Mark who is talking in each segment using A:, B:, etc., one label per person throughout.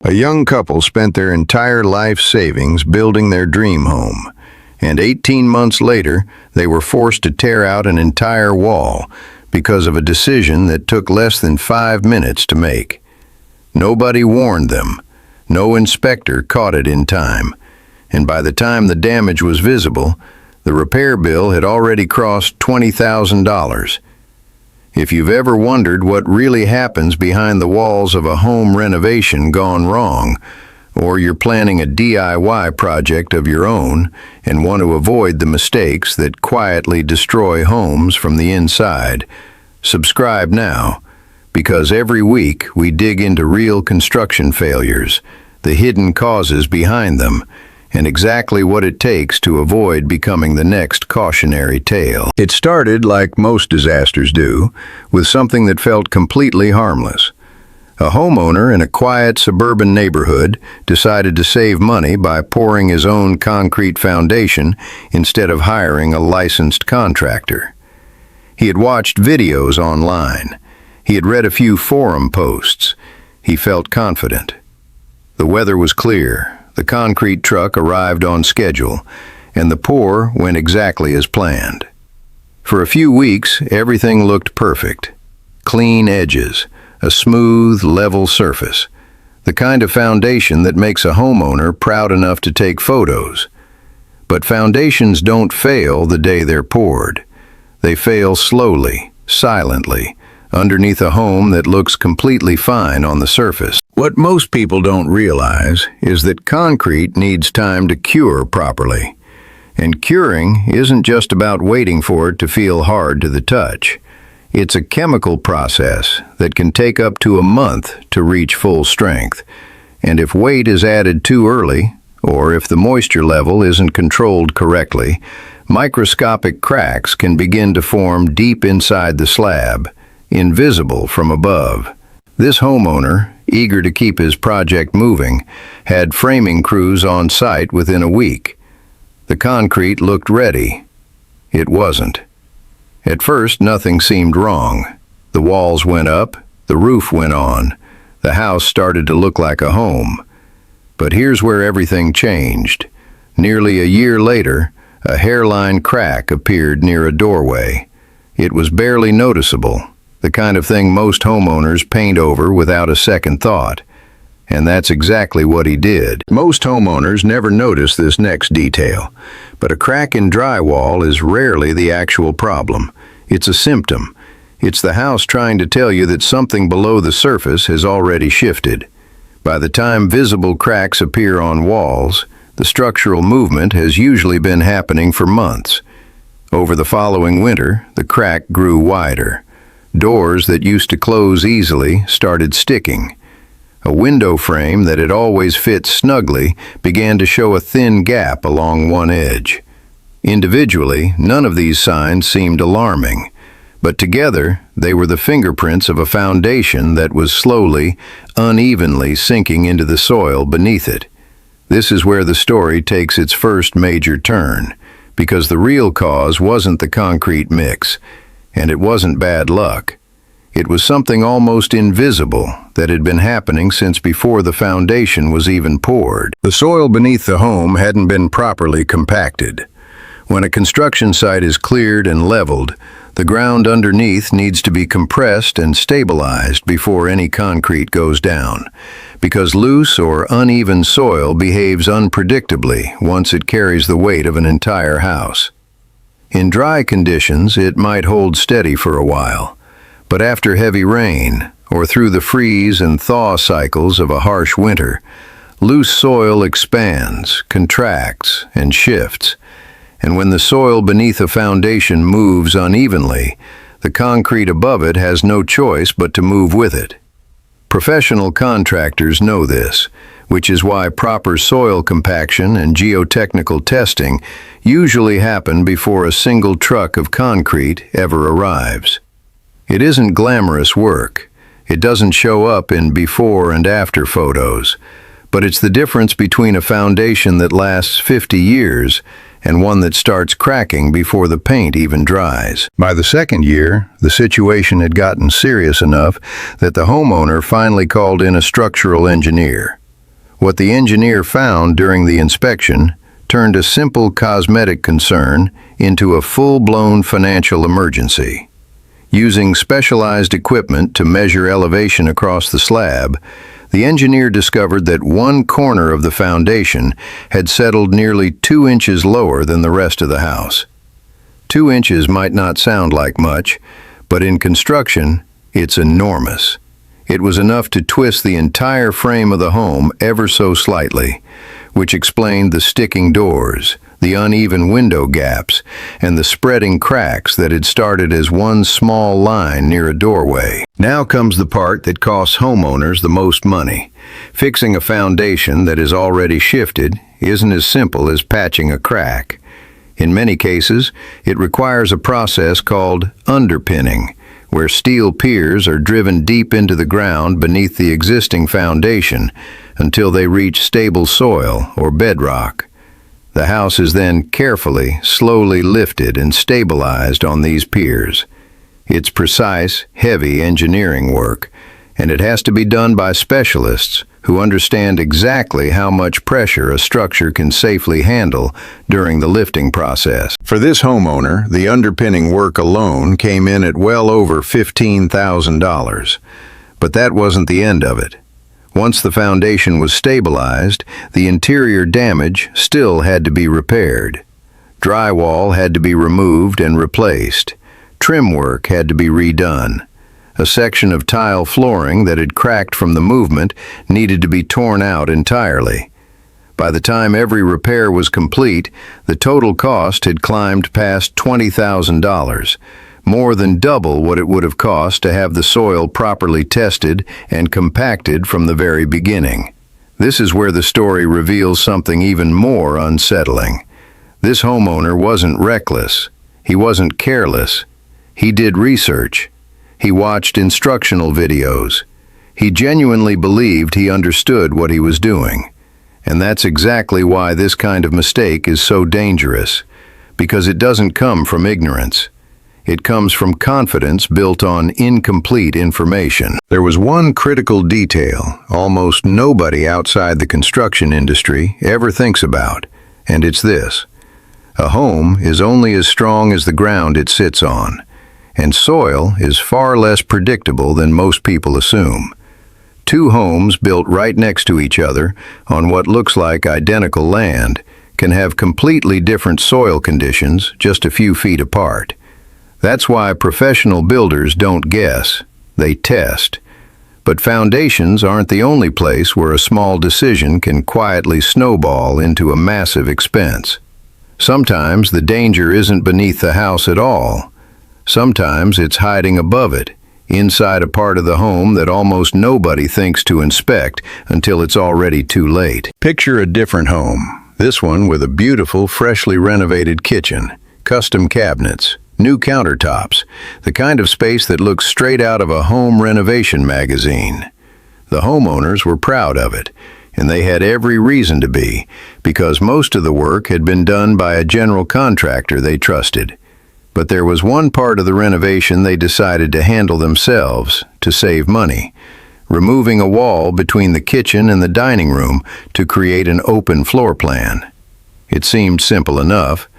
A: A young couple spent their entire life savings building their dream home, and 18 months later, they were forced to tear out an entire wall because of a decision that took less than 5 minutes to make. Nobody warned them. No inspector caught it in time, and by the time the damage was visible, the repair bill had already crossed $20,000. If you've ever wondered what really happens behind the walls of a home renovation gone wrong, or you're planning a DIY project of your own and want to avoid the mistakes that quietly destroy homes from the inside, subscribe now, because every week we dig into real construction failures, the hidden causes behind them, and exactly what it takes to avoid becoming the next cautionary tale. It started, like most disasters do, with something that felt completely harmless. A homeowner in a quiet suburban neighborhood decided to save money by pouring his own concrete foundation instead of hiring a licensed contractor. He had watched videos online. He had read a few forum posts. He felt confident. The weather was clear. The concrete truck arrived on schedule, and the pour went exactly as planned. For a few weeks, everything looked perfect. Clean edges, a smooth, level surface, the kind of foundation that makes a homeowner proud enough to take photos. But foundations don't fail the day they're poured. They fail slowly, silently, underneath a home that looks completely fine on the surface. What most people don't realize is that concrete needs time to cure properly. And curing isn't just about waiting for it to feel hard to the touch. It's a chemical process that can take up to a month to reach full strength. And if weight is added too early, or if the moisture level isn't controlled correctly, microscopic cracks can begin to form deep inside the slab, invisible from above. This homeowner, eager to keep his project moving, had framing crews on site within a week. The concrete looked ready. It wasn't. At first, nothing seemed wrong. The walls went up, the roof went on. The house started to look like a home. But here's where everything changed. Nearly a year later, a hairline crack appeared near a doorway. It was barely noticeable, the kind of thing most homeowners paint over without a second thought. And that's exactly what he did. Most homeowners never notice this next detail, but a crack in drywall is rarely the actual problem. It's a symptom. It's the house trying to tell you that something below the surface has already shifted. By the time visible cracks appear on walls, the structural movement has usually been happening for months. Over the following winter, the crack grew wider. Doors that used to close easily started sticking. A window frame that had always fit snugly began to show a thin gap along one edge. Individually, none of these signs seemed alarming, but together they were the fingerprints of a foundation that was slowly, unevenly sinking into the soil beneath it. This is where the story takes its first major turn, because the real cause wasn't the concrete mix, and it wasn't bad luck. It was something almost invisible that had been happening since before the foundation was even poured. The soil beneath the home hadn't been properly compacted. When a construction site is cleared and leveled, the ground underneath needs to be compressed and stabilized before any concrete goes down, because loose or uneven soil behaves unpredictably once it carries the weight of an entire house. In dry conditions, it might hold steady for a while, but after heavy rain, or through the freeze and thaw cycles of a harsh winter, loose soil expands, contracts, and shifts. And when the soil beneath a foundation moves unevenly, the concrete above it has no choice but to move with it. Professional contractors know this, which is why proper soil compaction and geotechnical testing usually happen before a single truck of concrete ever arrives. It isn't glamorous work. It doesn't show up in before and after photos, but it's the difference between a foundation that lasts 50 years and one that starts cracking before the paint even dries. By the second year, the situation had gotten serious enough that the homeowner finally called in a structural engineer. What the engineer found during the inspection turned a simple cosmetic concern into a full-blown financial emergency. Using specialized equipment to measure elevation across the slab, the engineer discovered that one corner of the foundation had settled nearly 2 inches lower than the rest of the house. 2 inches might not sound like much, but in construction, it's enormous. It was enough to twist the entire frame of the home ever so slightly, which explained the sticking doors, the uneven window gaps, and the spreading cracks that had started as one small line near a doorway. Now comes the part that costs homeowners the most money. Fixing a foundation that is already shifted isn't as simple as patching a crack. In many cases, it requires a process called underpinning, where steel piers are driven deep into the ground beneath the existing foundation until they reach stable soil or bedrock. The house is then carefully, slowly lifted and stabilized on these piers. It's precise, heavy engineering work, and it has to be done by specialists who understand exactly how much pressure a structure can safely handle during the lifting process. For this homeowner, the underpinning work alone came in at well over $15,000. But that wasn't the end of it. Once the foundation was stabilized, the interior damage still had to be repaired. Drywall had to be removed and replaced. Trim work had to be redone. A section of tile flooring that had cracked from the movement needed to be torn out entirely. By the time every repair was complete, the total cost had climbed past $20,000, more than double what it would have cost to have the soil properly tested and compacted from the very beginning. This is where the story reveals something even more unsettling. This homeowner wasn't reckless. He wasn't careless. He did research. He watched instructional videos. He genuinely believed he understood what he was doing. And that's exactly why this kind of mistake is so dangerous, because it doesn't come from ignorance. It comes from confidence built on incomplete information. There was one critical detail almost nobody outside the construction industry ever thinks about, and it's this. A home is only as strong as the ground it sits on. And soil is far less predictable than most people assume. Two homes built right next to each other on what looks like identical land can have completely different soil conditions just a few feet apart. That's why professional builders don't guess, they test. But foundations aren't the only place where a small decision can quietly snowball into a massive expense. Sometimes the danger isn't beneath the house at all. Sometimes it's hiding above it, inside a part of the home that almost nobody thinks to inspect until it's already too late. Picture a different home, this one with a beautiful, freshly renovated kitchen, custom cabinets, new countertops, the kind of space that looks straight out of a home renovation magazine. The homeowners were proud of it, and they had every reason to be, because most of the work had been done by a general contractor they trusted. But there was one part of the renovation they decided to handle themselves to save money, removing a wall between the kitchen and the dining room to create an open floor plan. It seemed simple enough.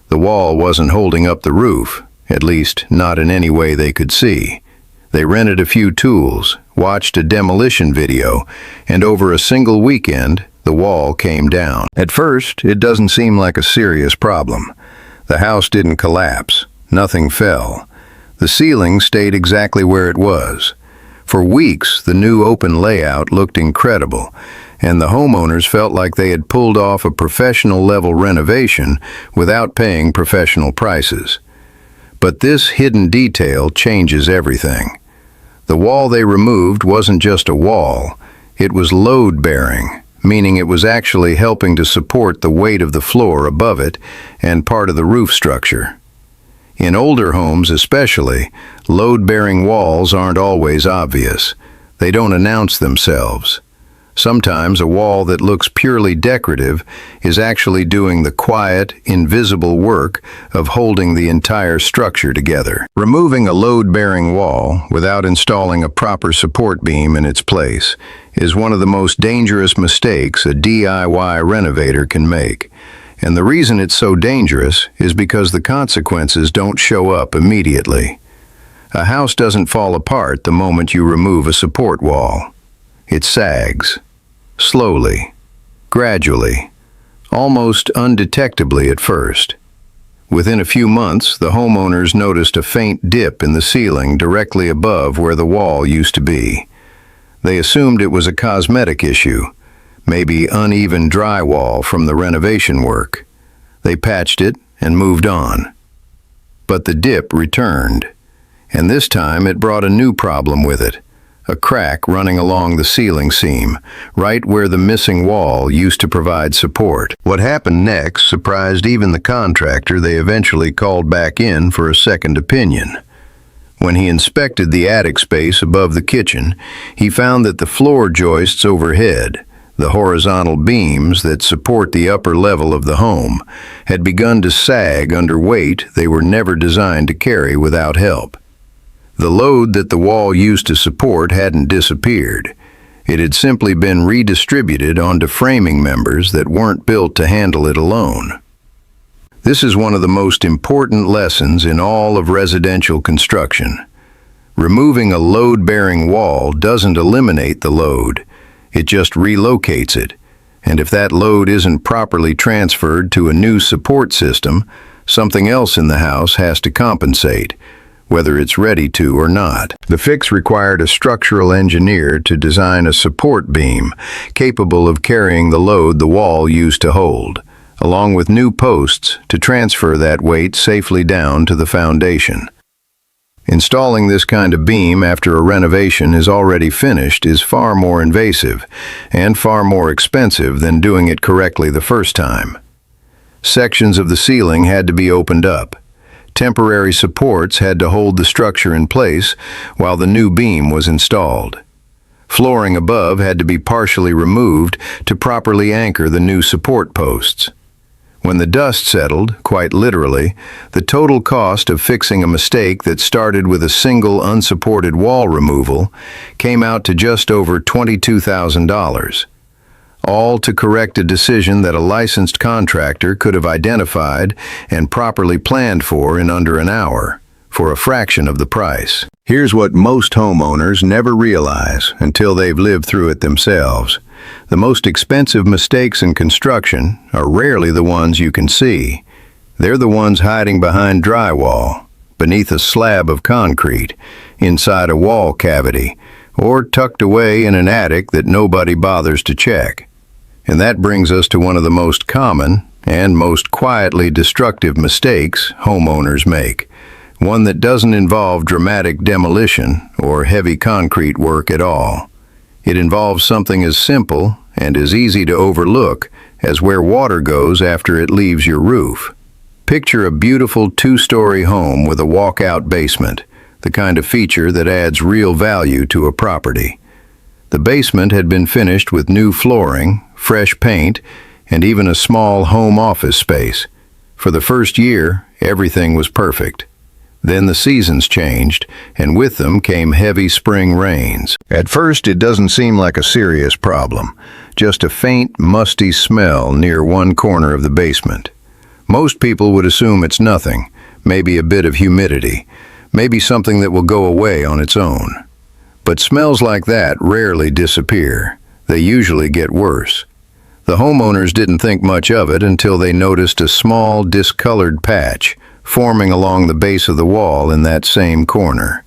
A: The wall wasn't holding up the roof, at least not in any way they could see. They rented a few tools, watched a demolition video, and over a single weekend, the wall came down. At first, it doesn't seem like a serious problem. The house didn't collapse. Nothing fell. The ceiling stayed exactly where it was. For weeks, the new open layout looked incredible, and the homeowners felt like they had pulled off a professional-level renovation without paying professional prices. But this hidden detail changes everything. The wall they removed wasn't just a wall, it was load-bearing, meaning it was actually helping to support the weight of the floor above it and part of the roof structure. In older homes especially, load-bearing walls aren't always obvious. They don't announce themselves. Sometimes a wall that looks purely decorative is actually doing the quiet, invisible work of holding the entire structure together. Removing a load-bearing wall without installing a proper support beam in its place is one of the most dangerous mistakes a DIY renovator can make. And the reason it's so dangerous is because the consequences don't show up immediately. A house doesn't fall apart the moment you remove a support wall. It sags, slowly, gradually, almost undetectably at first. Within a few months, the homeowners noticed a faint dip in the ceiling directly above where the wall used to be. They assumed it was a cosmetic issue, maybe uneven drywall from the renovation work. They patched it and moved on. But the dip returned, and this time it brought a new problem with it. A crack running along the ceiling seam, right where the missing wall used to provide support. What happened next surprised even the contractor they eventually called back in for a second opinion. When he inspected the attic space above the kitchen, he found that the floor joists overhead, the horizontal beams that support the upper level of the home, had begun to sag under weight they were never designed to carry without help. The load that the wall used to support hadn't disappeared. It had simply been redistributed onto framing members that weren't built to handle it alone. This is one of the most important lessons in all of residential construction. Removing a load-bearing wall doesn't eliminate the load. It just relocates it. And if that load isn't properly transferred to a new support system, something else in the house has to compensate, whether it's ready to or not. The fix required a structural engineer to design a support beam capable of carrying the load the wall used to hold, along with new posts to transfer that weight safely down to the foundation. Installing this kind of beam after a renovation is already finished is far more invasive and far more expensive than doing it correctly the first time. Sections of the ceiling had to be opened up. Temporary supports had to hold the structure in place while the new beam was installed. Flooring above had to be partially removed to properly anchor the new support posts. When the dust settled, quite literally, the total cost of fixing a mistake that started with a single unsupported wall removal came out to just over $22,000. All to correct a decision that a licensed contractor could have identified and properly planned for in under an hour, for a fraction of the price. Here's what most homeowners never realize until they've lived through it themselves. The most expensive mistakes in construction are rarely the ones you can see. They're the ones hiding behind drywall, beneath a slab of concrete, inside a wall cavity, or tucked away in an attic that nobody bothers to check. And that brings us to one of the most common and most quietly destructive mistakes homeowners make. One that doesn't involve dramatic demolition or heavy concrete work at all. It involves something as simple and as easy to overlook as where water goes after it leaves your roof. Picture a beautiful two-story home with a walkout basement, the kind of feature that adds real value to a property. The basement had been finished with new flooring, fresh paint, and even a small home office space. For the first year, everything was perfect. Then the seasons changed, and with them came heavy spring rains. At first, it doesn't seem like a serious problem, just a faint, musty smell near one corner of the basement. Most people would assume it's nothing, maybe a bit of humidity, maybe something that will go away on its own. But smells like that rarely disappear. They usually get worse. The homeowners didn't think much of it until they noticed a small, discolored patch forming along the base of the wall in that same corner.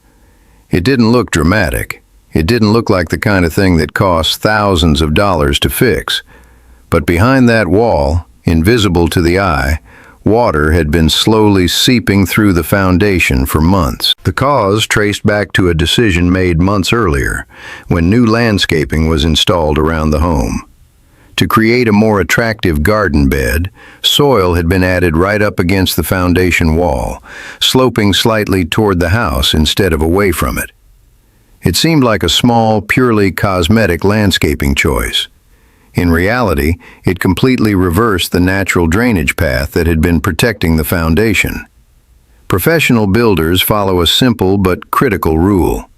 A: It didn't look dramatic. It didn't look like the kind of thing that costs thousands of dollars to fix. But behind that wall, invisible to the eye, water had been slowly seeping through the foundation for months. The cause traced back to a decision made months earlier, when new landscaping was installed around the home. To create a more attractive garden bed, soil had been added right up against the foundation wall, sloping slightly toward the house instead of away from it. It seemed like a small, purely cosmetic landscaping choice. In reality, it completely reversed the natural drainage path that had been protecting the foundation. Professional builders follow a simple but critical rule.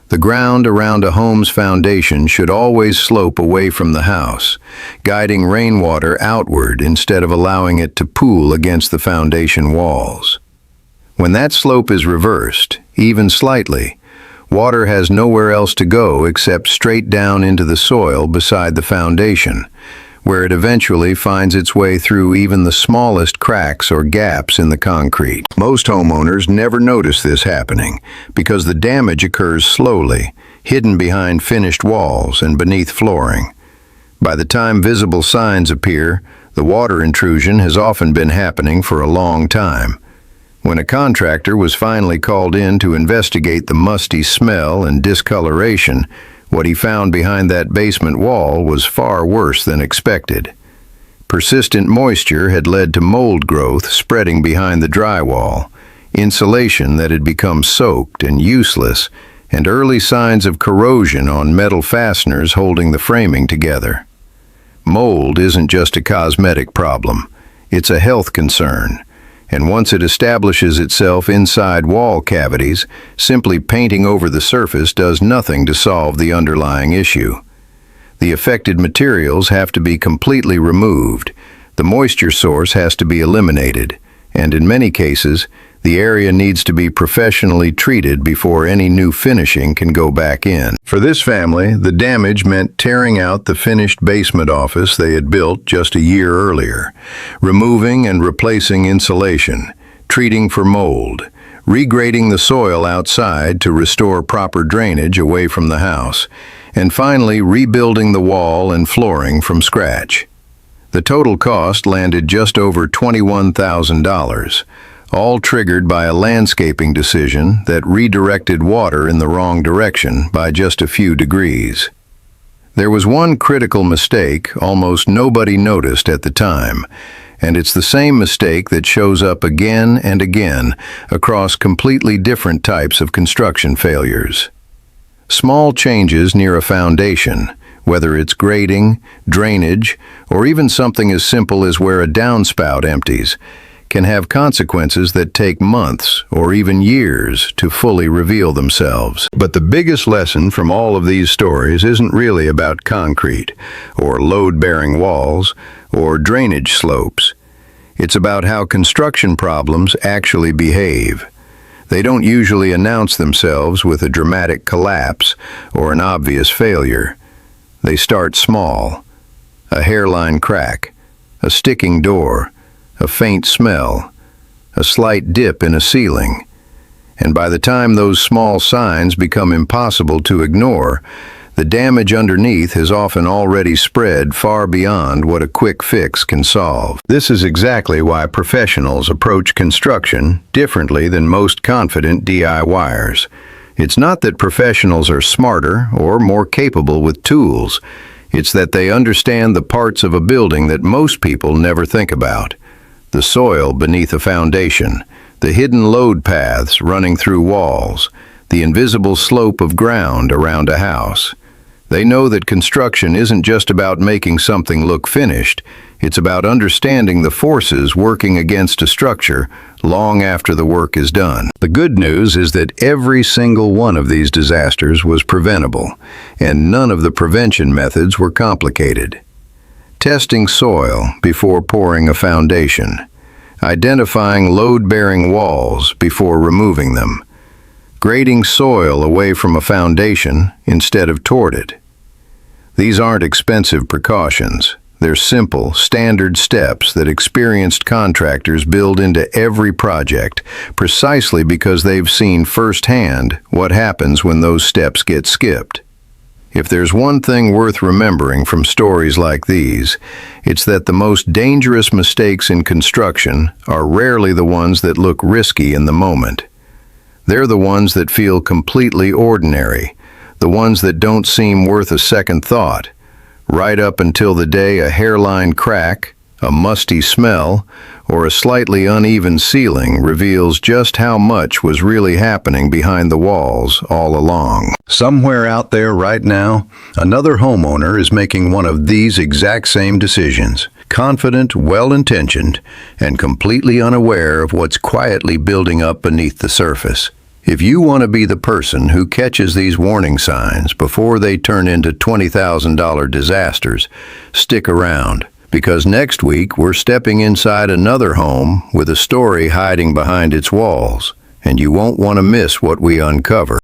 A: The ground around a home's foundation should always slope away from the house, guiding rainwater outward instead of allowing it to pool against the foundation walls. When that slope is reversed, even slightly, water has nowhere else to go except straight down into the soil beside the foundation, where it eventually finds its way through even the smallest cracks or gaps in the concrete. Most homeowners never notice this happening because the damage occurs slowly, hidden behind finished walls and beneath flooring. By the time visible signs appear, the water intrusion has often been happening for a long time. When a contractor was finally called in to investigate the musty smell and discoloration, what he found behind that basement wall was far worse than expected. Persistent moisture had led to mold growth spreading behind the drywall, insulation that had become soaked and useless, and early signs of corrosion on metal fasteners holding the framing together. Mold isn't just a cosmetic problem, it's a health concern. And once it establishes itself inside wall cavities, simply painting over the surface does nothing to solve the underlying issue. The affected materials have to be completely removed, the moisture source has to be eliminated, and in many cases, the area needs to be professionally treated before any new finishing can go back in. For this family, the damage meant tearing out the finished basement office they had built just a year earlier, removing and replacing insulation, treating for mold, regrading the soil outside to restore proper drainage away from the house, and finally rebuilding the wall and flooring from scratch. The total cost landed just over $21,000. All triggered by a landscaping decision that redirected water in the wrong direction by just a few degrees. There was one critical mistake almost nobody noticed at the time, and it's the same mistake that shows up again and again across completely different types of construction failures. Small changes near a foundation, whether it's grading, drainage, or even something as simple as where a downspout empties, can have consequences that take months or even years to fully reveal themselves. But the biggest lesson from all of these stories isn't really about concrete, or load-bearing walls, or drainage slopes. It's about how construction problems actually behave. They don't usually announce themselves with a dramatic collapse or an obvious failure. They start small. A hairline crack, a sticking door, a faint smell, a slight dip in a ceiling. And by the time those small signs become impossible to ignore, the damage underneath has often already spread far beyond what a quick fix can solve. This is exactly why professionals approach construction differently than most confident DIYers. It's not that professionals are smarter or more capable with tools. It's that they understand the parts of a building that most people never think about. The soil beneath a foundation, the hidden load paths running through walls, the invisible slope of ground around a house. They know that construction isn't just about making something look finished, it's about understanding the forces working against a structure long after the work is done. The good news is that every single one of these disasters was preventable, and none of the prevention methods were complicated. Testing soil before pouring a foundation, identifying load-bearing walls before removing them, grading soil away from a foundation instead of toward it. These aren't expensive precautions. They're simple, standard steps that experienced contractors build into every project, precisely because they've seen firsthand what happens when those steps get skipped. If there's one thing worth remembering from stories like these, it's that the most dangerous mistakes in construction are rarely the ones that look risky in the moment. They're the ones that feel completely ordinary, the ones that don't seem worth a second thought, right up until the day a hairline crack, A musty smell or a slightly uneven ceiling reveals just how much was really happening behind the walls all along. Somewhere out there right now, another homeowner is making one of these exact same decisions. Confident, well-intentioned, and completely unaware of what's quietly building up beneath the surface. If you want to be the person who catches these warning signs before they turn into $20,000 disasters, stick around. Because next week we're stepping inside another home with a story hiding behind its walls, and you won't want to miss what we uncover.